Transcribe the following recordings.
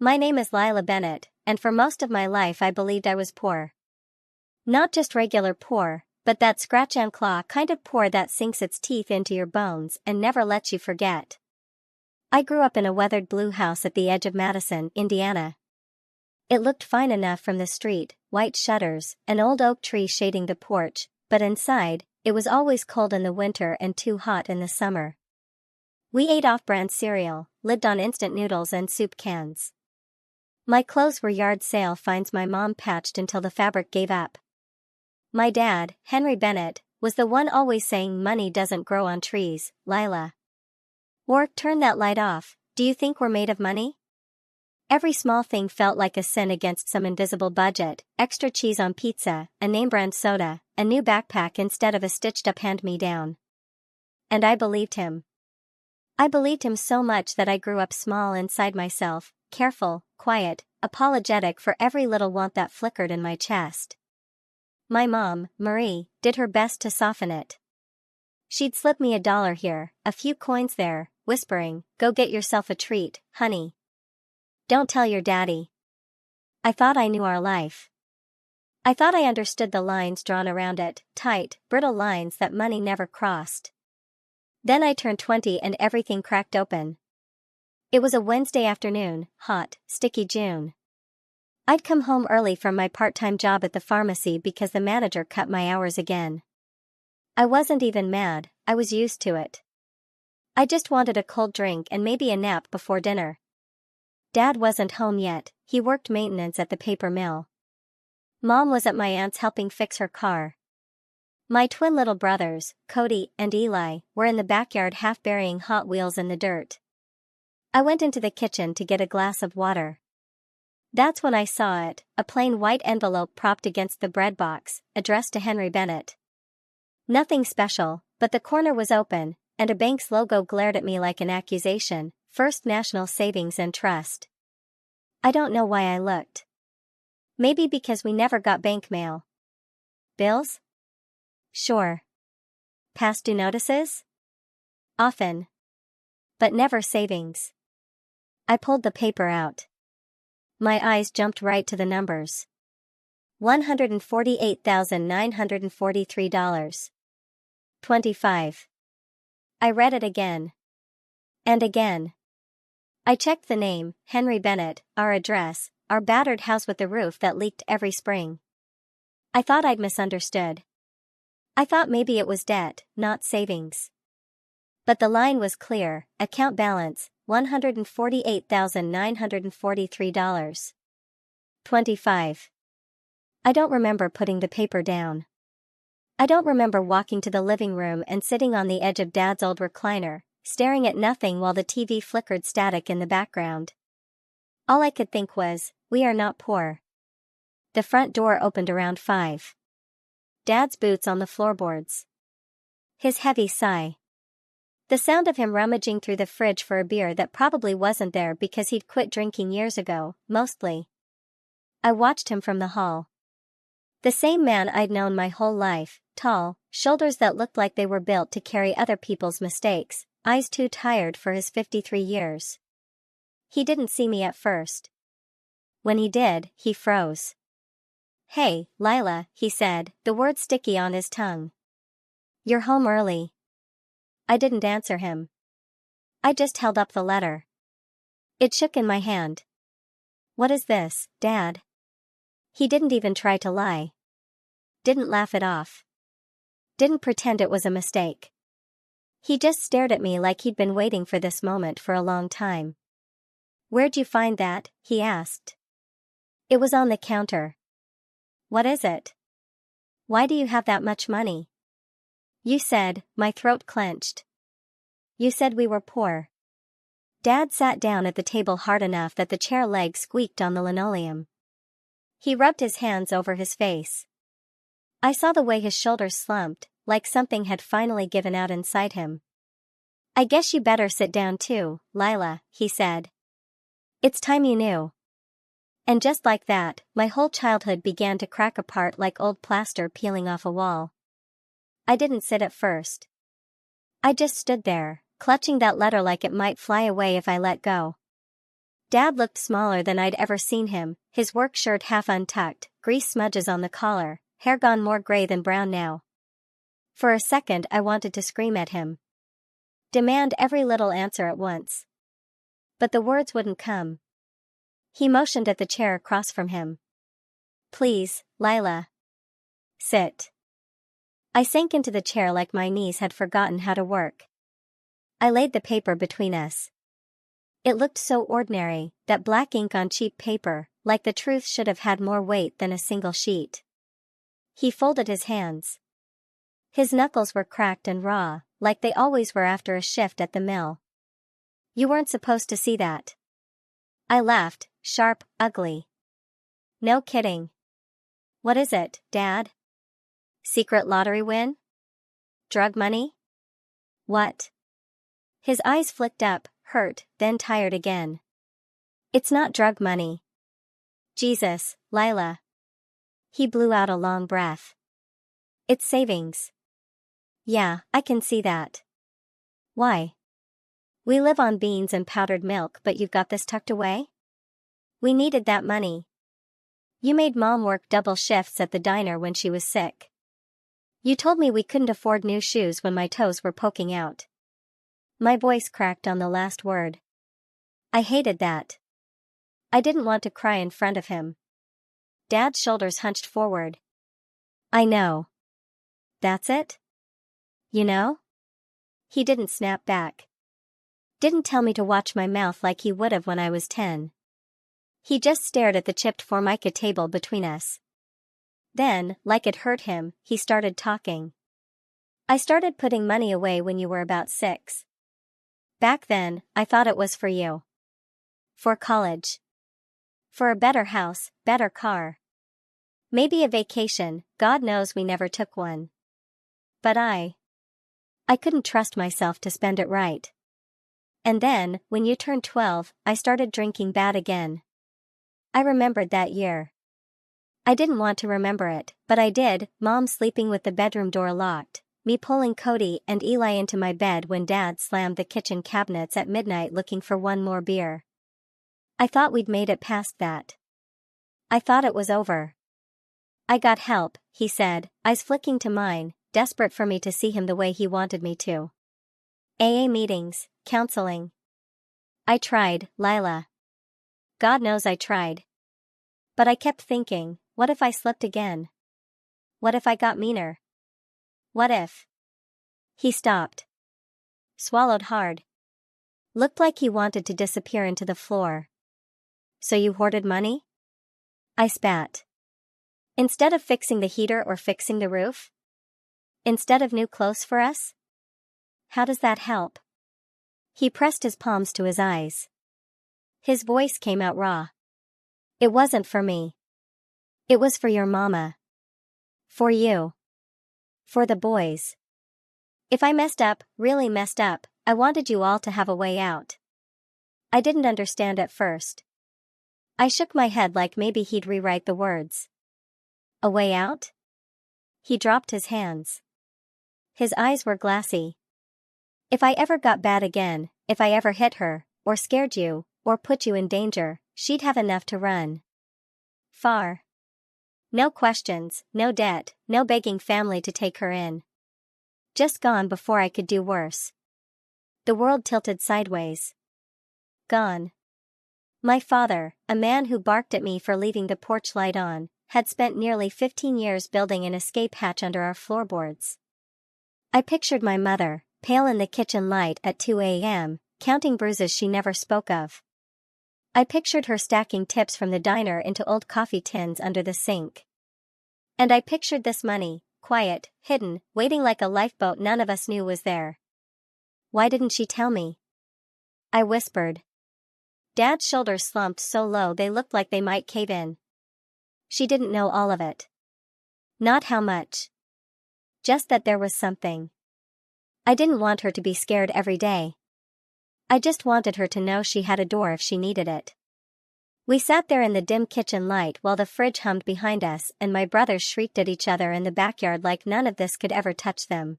My name is Lila Bennett, and for most of my life I believed I was poor. Not just regular poor, but that scratch and claw kind of poor that sinks its teeth into your bones and never lets you forget. I grew up in a weathered blue house at the edge of Madison, Indiana. It looked fine enough from the street, white shutters, an old oak tree shading the porch, but inside, it was always cold in the winter and too hot in the summer. We ate off-brand cereal, lived on instant noodles and soup cans. My clothes were yard sale finds my mom patched until the fabric gave up. My dad, Henry Bennett, was the one always saying money doesn't grow on trees, Lila. Or, turn that light off, do you think we're made of money? Every small thing felt like a sin against some invisible budget: extra cheese on pizza, a name-brand soda, a new backpack instead of a stitched-up hand-me-down. And I believed him. I believed him so much that I grew up small inside myself, careful, quiet, apologetic for every little want that flickered in my chest. My mom, Marie, did her best to soften it. She'd slip me $1 here, a few coins there, whispering, "Go get yourself a treat, honey. Don't tell your daddy." I thought I knew our life. I thought I understood the lines drawn around it, tight, brittle lines that money never crossed. Then I turned 20 and everything cracked open. It was a Wednesday afternoon, hot, sticky June. I'd come home early from my part-time job at the pharmacy because the manager cut my hours again. I wasn't even mad, I was used to it. I just wanted a cold drink and maybe a nap before dinner. Dad wasn't home yet, he worked maintenance at the paper mill. Mom was at my aunt's helping fix her car. My twin little brothers, Cody and Eli, were in the backyard half burying Hot Wheels in the dirt. I went into the kitchen to get a glass of water. That's when I saw it, a plain white envelope propped against the bread box, addressed to Henry Bennett. Nothing special, but the corner was open, and a bank's logo glared at me like an accusation: First National Savings and Trust. I don't know why I looked. Maybe because we never got bank mail. Bills? Sure. Past due notices? Often. But never savings. I pulled the paper out. My eyes jumped right to the numbers. $148,943. 25. I read it again. And again. I checked the name, Henry Bennett, our address, our battered house with the roof that leaked every spring. I thought I'd misunderstood. I thought maybe it was debt, not savings. But the line was clear: account balance, $148,943. 25. I don't remember putting the paper down. I don't remember walking to the living room and sitting on the edge of Dad's old recliner, staring at nothing while the TV flickered static in the background. All I could think was, we are not poor. The front door opened around 5. Dad's boots on the floorboards. His heavy sigh. The sound of him rummaging through the fridge for a beer that probably wasn't there because he'd quit drinking years ago, mostly. I watched him from the hall. The same man I'd known my whole life, tall, shoulders that looked like they were built to carry other people's mistakes, eyes too tired for his 53 years. He didn't see me at first. When he did, he froze. "Hey, Lila," he said, the word sticky on his tongue. "You're home early." I didn't answer him. I just held up the letter. It shook in my hand. "What is this, Dad?" He didn't even try to lie. Didn't laugh it off. Didn't pretend it was a mistake. He just stared at me like he'd been waiting for this moment for a long time. "Where'd you find that?" he asked. "It was on the counter." "What is it?" "Why do you have that much money?" "You said," my throat clenched. "You said we were poor." Dad sat down at the table hard enough that the chair leg squeaked on the linoleum. He rubbed his hands over his face. I saw the way his shoulders slumped, like something had finally given out inside him. "I guess you better sit down too, Lila," he said. "It's time you knew." And just like that, my whole childhood began to crack apart like old plaster peeling off a wall. I didn't sit at first. I just stood there, clutching that letter like it might fly away if I let go. Dad looked smaller than I'd ever seen him, his work shirt half untucked, grease smudges on the collar, hair gone more gray than brown now. For a second I wanted to scream at him. Demand every little answer at once. But the words wouldn't come. He motioned at the chair across from him. Please, Lila. Sit. I sank into the chair like my knees had forgotten how to work. I laid the paper between us. It looked so ordinary, that black ink on cheap paper, like the truth should have had more weight than a single sheet. He folded his hands. His knuckles were cracked and raw, like they always were after a shift at the mill. You weren't supposed to see that. I laughed, sharp, ugly. No kidding. What is it, Dad? Secret lottery win? Drug money? What? His eyes flicked up, hurt, then tired again. It's not drug money. Jesus, Lila. He blew out a long breath. It's savings. Yeah, I can see that. Why? We live on beans and powdered milk, but you've got this tucked away? We needed that money. You made Mom work double shifts at the diner when she was sick. You told me we couldn't afford new shoes when my toes were poking out. My voice cracked on the last word. I hated that. I didn't want to cry in front of him. Dad's shoulders hunched forward. I know. That's it? You know? He didn't snap back. Didn't tell me to watch my mouth like he would have when I was 10. He just stared at the chipped Formica table between us. Then, like it hurt him, he started talking. I started putting money away when you were about 6. Back then, I thought it was for you. For college. For a better house, better car. Maybe a vacation, God knows we never took one. But I couldn't trust myself to spend it right. And then, when you turned 12, I started drinking bad again. I remembered that year. I didn't want to remember it, but I did, Mom sleeping with the bedroom door locked, me pulling Cody and Eli into my bed when Dad slammed the kitchen cabinets at midnight looking for one more beer. I thought we'd made it past that. I thought it was over. I got help, he said, eyes flicking to mine, desperate for me to see him the way he wanted me to. AA meetings, counseling. I tried, Lila. God knows I tried. But I kept thinking, what if I slipped again? What if I got meaner? What if? He stopped. Swallowed hard. Looked like he wanted to disappear into the floor. So you hoarded money? I spat. Instead of fixing the heater or fixing the roof? Instead of new clothes for us? How does that help? He pressed his palms to his eyes. His voice came out raw. It wasn't for me. It was for your mama. For you. For the boys. If I messed up, really messed up, I wanted you all to have a way out. I didn't understand at first. I shook my head like maybe he'd rewrite the words. A way out? He dropped his hands. His eyes were glassy. If I ever got bad again, if I ever hit her, or scared you, or put you in danger, she'd have enough to run. Far. No questions, no debt, no begging family to take her in. Just gone before I could do worse. The world tilted sideways. Gone. My father, a man who barked at me for leaving the porch light on, had spent nearly 15 years building an escape hatch under our floorboards. I pictured my mother, pale in the kitchen light at 2 a.m., counting bruises she never spoke of. I pictured her stacking tips from the diner into old coffee tins under the sink. And I pictured this money, quiet, hidden, waiting like a lifeboat none of us knew was there. Why didn't she tell me? I whispered. Dad's shoulders slumped so low they looked like they might cave in. She didn't know all of it. Not how much. Just that there was something. I didn't want her to be scared every day. I just wanted her to know she had a door if she needed it. We sat there in the dim kitchen light while the fridge hummed behind us and my brothers shrieked at each other in the backyard like none of this could ever touch them.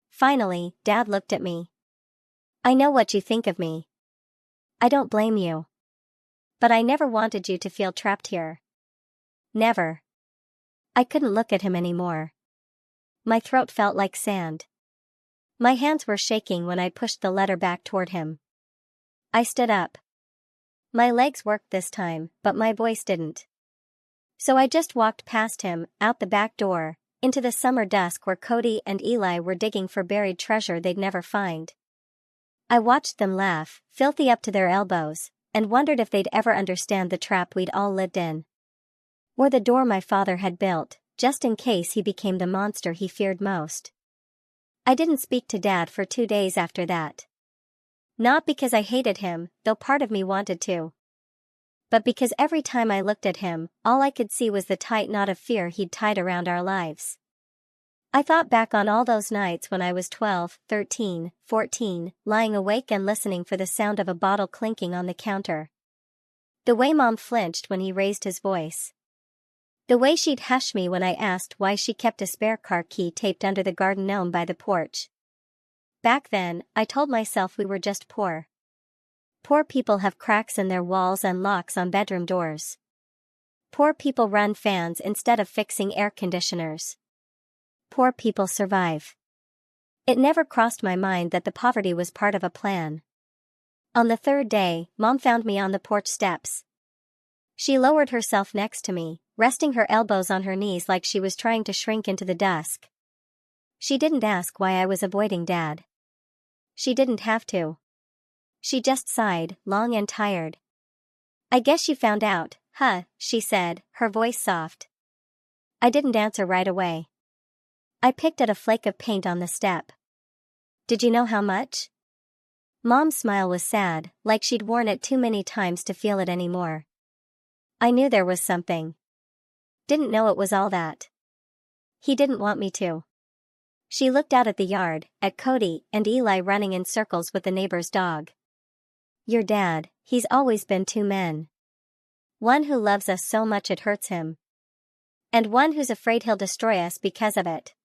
Finally, Dad looked at me. I know what you think of me. I don't blame you. But I never wanted you to feel trapped here. Never. I couldn't look at him anymore. My throat felt like sand. My hands were shaking when I pushed the letter back toward him. I stood up. My legs worked this time, but my voice didn't. So I just walked past him, out the back door, into the summer dusk where Cody and Eli were digging for buried treasure they'd never find. I watched them laugh, filthy up to their elbows, and wondered if they'd ever understand the trap we'd all lived in. Or the door my father had built, just in case he became the monster he feared most. I didn't speak to Dad for 2 days after that. Not because I hated him, though part of me wanted to. But because every time I looked at him, all I could see was the tight knot of fear he'd tied around our lives. I thought back on all those nights when I was 12, 13, 14, lying awake and listening for the sound of a bottle clinking on the counter. The way Mom flinched when he raised his voice. The way she'd hush me when I asked why she kept a spare car key taped under the garden gnome by the porch. Back then, I told myself we were just poor. Poor people have cracks in their walls and locks on bedroom doors. Poor people run fans instead of fixing air conditioners. Poor people survive. It never crossed my mind that the poverty was part of a plan. On the 3rd day, Mom found me on the porch steps. She lowered herself next to me, resting her elbows on her knees like she was trying to shrink into the dusk. She didn't ask why I was avoiding Dad. She didn't have to. She just sighed, long and tired. "I guess you found out, huh?" she said, her voice soft. I didn't answer right away. I picked at a flake of paint on the step. "Did you know how much?" Mom's smile was sad, like she'd worn it too many times to feel it anymore. I knew there was something. Didn't know it was all that. He didn't want me to. She looked out at the yard, at Cody and Eli running in circles with the neighbor's dog. "Your dad, he's always been 2 men. One who loves us so much it hurts him. And one who's afraid he'll destroy us because of it."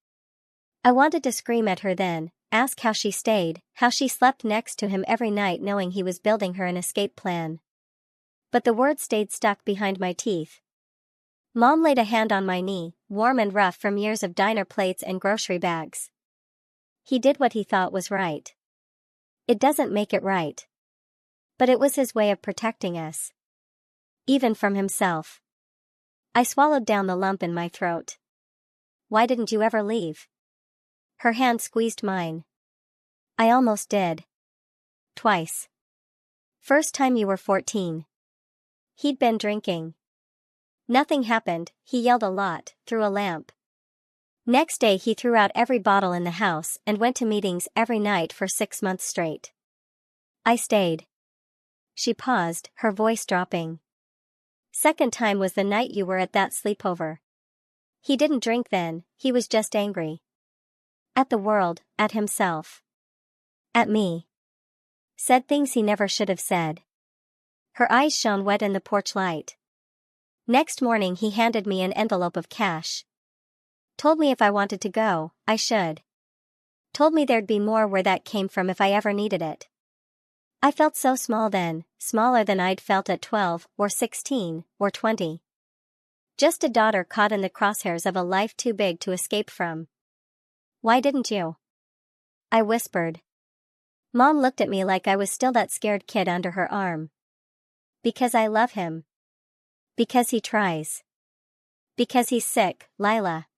I wanted to scream at her then, ask how she stayed, how she slept next to him every night knowing he was building her an escape plan. But the words stayed stuck behind my teeth. Mom laid a hand on my knee, warm and rough from years of diner plates and grocery bags. "He did what he thought was right. It doesn't make it right. But it was his way of protecting us. Even from himself." I swallowed down the lump in my throat. "Why didn't you ever leave?" Her hand squeezed mine. "I almost did. Twice. First time you were 14. He'd been drinking. Nothing happened, he yelled a lot, threw a lamp. Next day he threw out every bottle in the house and went to meetings every night for 6 months straight. I stayed." She paused, her voice dropping. "Second time was the night you were at that sleepover. He didn't drink then, he was just angry. At the world, at himself. At me. Said things he never should have said." Her eyes shone wet in the porch light. "Next morning he handed me an envelope of cash. Told me if I wanted to go, I should. Told me there'd be more where that came from if I ever needed it." I felt so small then, smaller than I'd felt at 12, or 16, or 20. Just a daughter caught in the crosshairs of a life too big to escape from. "Why didn't you?" I whispered. Mom looked at me like I was still that scared kid under her arm. "Because I love him. Because he tries. Because he's sick, Lila.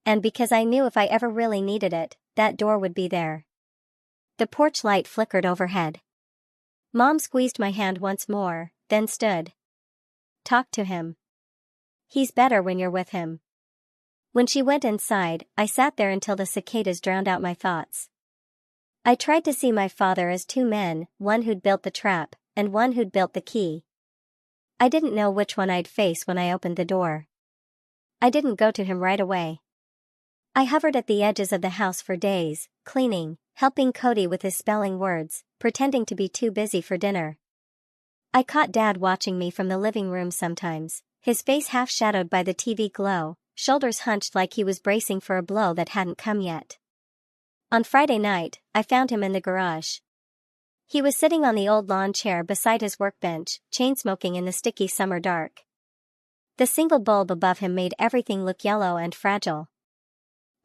And because I knew if I ever really needed it, that door would be there." The porch light flickered overhead. Mom squeezed my hand once more, then stood. "Talk to him. He's better when you're with him." When she went inside, I sat there until the cicadas drowned out my thoughts. I tried to see my father as 2 men, one who'd built the trap, and one who'd built the key. I didn't know which one I'd face when I opened the door. I didn't go to him right away. I hovered at the edges of the house for days, cleaning, helping Cody with his spelling words, pretending to be too busy for dinner. I caught Dad watching me from the living room sometimes, his face half shadowed by the TV glow, shoulders hunched like he was bracing for a blow that hadn't come yet. On Friday night, I found him in the garage. He was sitting on the old lawn chair beside his workbench, chain-smoking in the sticky summer dark. The single bulb above him made everything look yellow and fragile.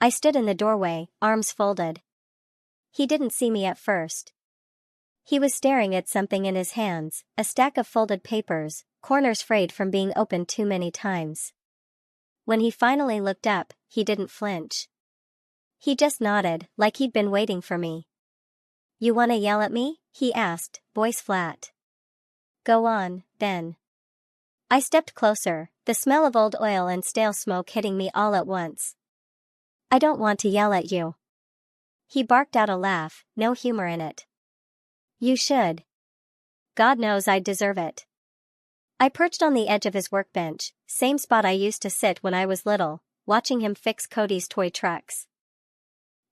I stood in the doorway, arms folded. He didn't see me at first. He was staring at something in his hands, a stack of folded papers, corners frayed from being opened too many times. When he finally looked up, he didn't flinch. He just nodded, like he'd been waiting for me. "You wanna yell at me?" he asked, voice flat. "Go on, then." I stepped closer, the smell of old oil and stale smoke hitting me all at once. "I don't want to yell at you." He barked out a laugh, no humor in it. "You should. God knows I deserve it." I perched on the edge of his workbench, same spot I used to sit when I was little, watching him fix Cody's toy trucks.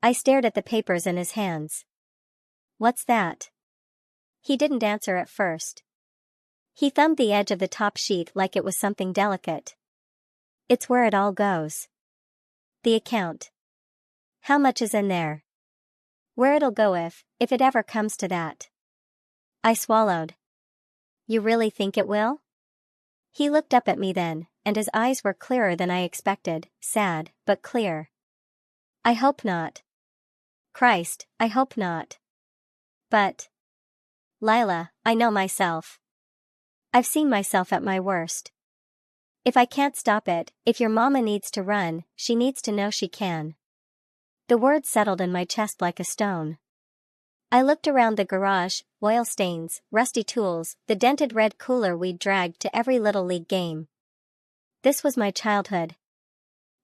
I stared at the papers in his hands. "What's that?" He didn't answer at first. He thumbed the edge of the top sheet like it was something delicate. "It's where it all goes. The account. How much is in there? Where it'll go if it ever comes to that." I swallowed. "You really think it will?" He looked up at me then, and his eyes were clearer than I expected, sad, but clear. "I hope not. Christ, I hope not. But, Lila, I know myself. I've seen myself at my worst. If I can't stop it, if your mama needs to run, she needs to know she can." The words settled in my chest like a stone. I looked around the garage, oil stains, rusty tools, the dented red cooler we'd dragged to every Little League game. This was my childhood.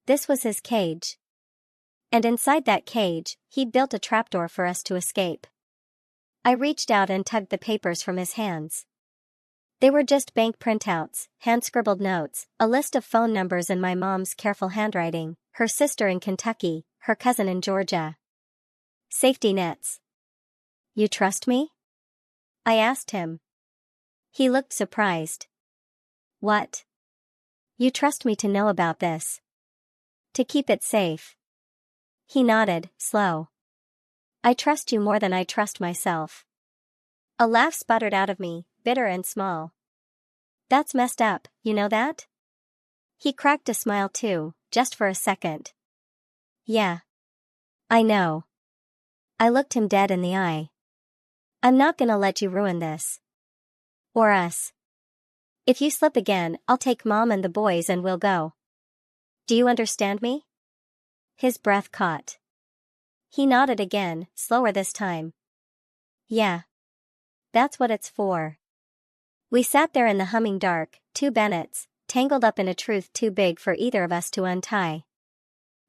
This was his cage. And inside that cage, he'd built a trapdoor for us to escape. I reached out and tugged the papers from his hands. They were just bank printouts, hand-scribbled notes, a list of phone numbers in my mom's careful handwriting, her sister in Kentucky, her cousin in Georgia. Safety nets. "You trust me?" I asked him. He looked surprised. "What? You trust me to know about this? To keep it safe?" He nodded, slow. "I trust you more than I trust myself." A laugh sputtered out of me, bitter and small. "That's messed up, you know that?" He cracked a smile too, just for a second. "Yeah. I know." I looked him dead in the eye. "I'm not gonna let you ruin this. Or us. If you slip again, I'll take Mom and the boys and we'll go. Do you understand me?" His breath caught. He nodded again, slower this time. "Yeah. That's what it's for." We sat there in the humming dark, two Bennetts, tangled up in a truth too big for either of us to untie.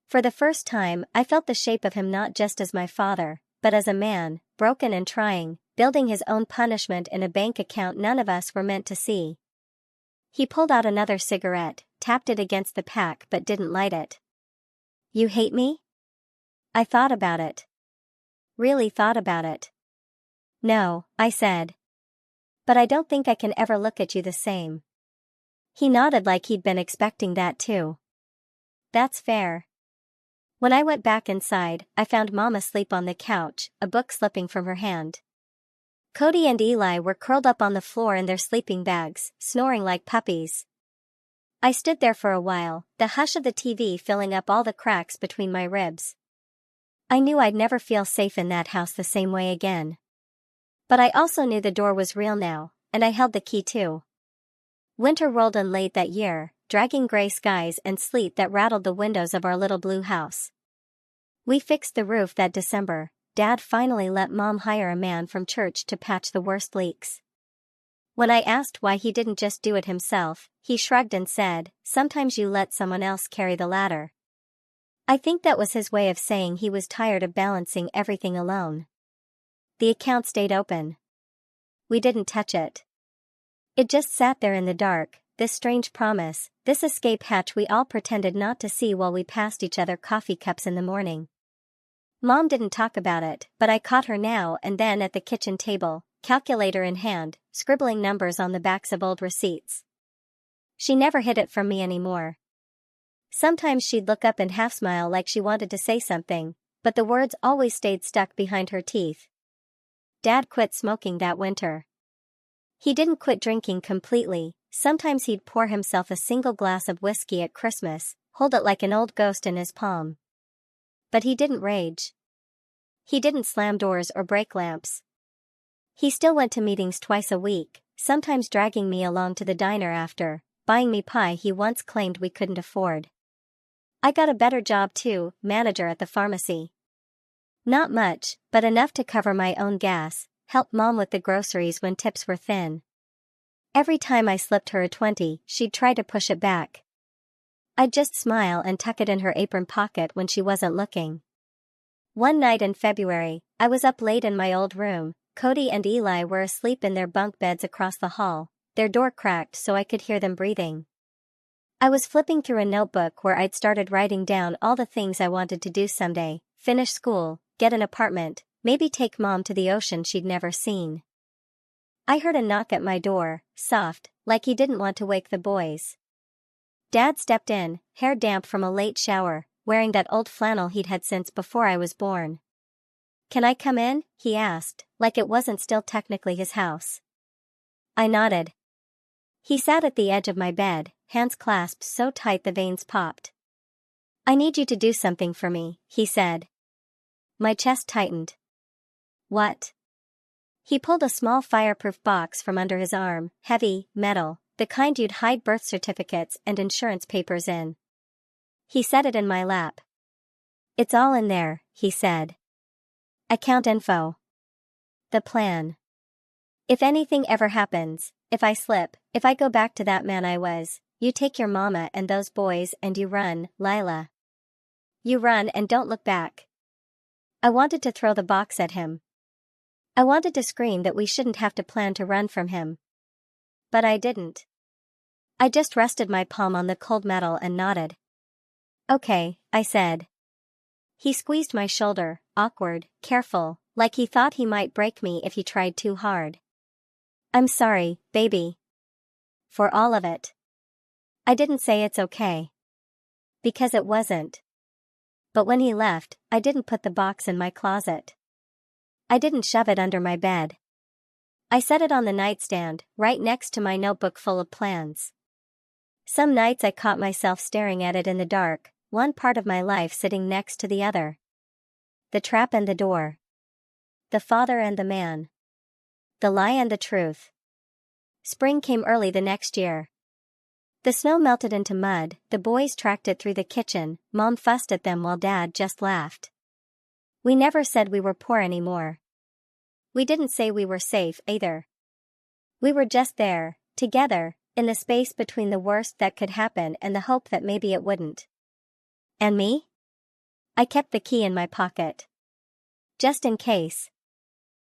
For the first time, I felt the shape of him not just as my father, but as a man, broken and trying, building his own punishment in a bank account none of us were meant to see. He pulled out another cigarette, tapped it against the pack but didn't light it. "You hate me?" I thought about it. Really thought about it. "No," I said. "But I don't think I can ever look at you the same." He nodded like he'd been expecting that too. "That's fair." When I went back inside, I found Mom asleep on the couch, a book slipping from her hand. Cody and Eli were curled up on the floor in their sleeping bags, snoring like puppies. I stood there for a while, the hush of the TV filling up all the cracks between my ribs. I knew I'd never feel safe in that house the same way again. But I also knew the door was real now, and I held the key too. Winter rolled in late that year, dragging gray skies and sleet that rattled the windows of our little blue house. We fixed the roof that December. Dad finally let Mom hire a man from church to patch the worst leaks. When I asked why he didn't just do it himself, he shrugged and said, "Sometimes you let someone else carry the ladder." I think that was his way of saying he was tired of balancing everything alone. The account stayed open. We didn't touch it. It just sat there in the dark, this strange promise, this escape hatch we all pretended not to see while we passed each other coffee cups in the morning. Mom didn't talk about it, but I caught her now and then at the kitchen table, calculator in hand, scribbling numbers on the backs of old receipts. She never hid it from me anymore. Sometimes she'd look up and half smile like she wanted to say something, but the words always stayed stuck behind her teeth. Dad quit smoking that winter. He didn't quit drinking completely. Sometimes he'd pour himself a single glass of whiskey at Christmas, hold it like an old ghost in his palm. But he didn't rage. He didn't slam doors or break lamps. He still went to meetings twice a week, sometimes dragging me along to the diner after, buying me pie he once claimed we couldn't afford. I got a better job too, manager at the pharmacy. Not much, but enough to cover my own gas, help Mom with the groceries when tips were thin. Every time I slipped her a 20, she'd try to push it back. I'd just smile and tuck it in her apron pocket when she wasn't looking. One night in February, I was up late in my old room. Cody and Eli were asleep in their bunk beds across the hall, their door cracked so I could hear them breathing. I was flipping through a notebook where I'd started writing down all the things I wanted to do someday: finish school, get an apartment, maybe take Mom to the ocean she'd never seen. I heard a knock at my door, soft, like he didn't want to wake the boys. Dad stepped in, hair damp from a late shower, wearing that old flannel he'd had since before I was born. "Can I come in?" he asked, like it wasn't still technically his house. I nodded. He sat at the edge of my bed, hands clasped so tight the veins popped. "I need you to do something for me," he said. My chest tightened. "What?" He pulled a small fireproof box from under his arm, heavy, metal, the kind you'd hide birth certificates and insurance papers in. He set it in my lap. "It's all in there," he said. "Account info. The plan. If anything ever happens, if I slip, if I go back to that man I was, you take your mama and those boys and you run, Lila. You run and don't look back." I wanted to throw the box at him. I wanted to scream that we shouldn't have to plan to run from him. But I didn't. I just rested my palm on the cold metal and nodded. "Okay," I said. He squeezed my shoulder, awkward, careful, like he thought he might break me if he tried too hard. "I'm sorry, baby. For all of it." I didn't say it's okay. Because it wasn't. But when he left, I didn't put the box in my closet. I didn't shove it under my bed. I set it on the nightstand, right next to my notebook full of plans. Some nights I caught myself staring at it in the dark, one part of my life sitting next to the other. The trap and the door. The father and the man. The lie and the truth. Spring came early the next year. The snow melted into mud, the boys tracked it through the kitchen, Mom fussed at them while Dad just laughed. We never said we were poor anymore. We didn't say we were safe either. We were just there, together, in the space between the worst that could happen and the hope that maybe it wouldn't. And me? I kept the key in my pocket. Just in case.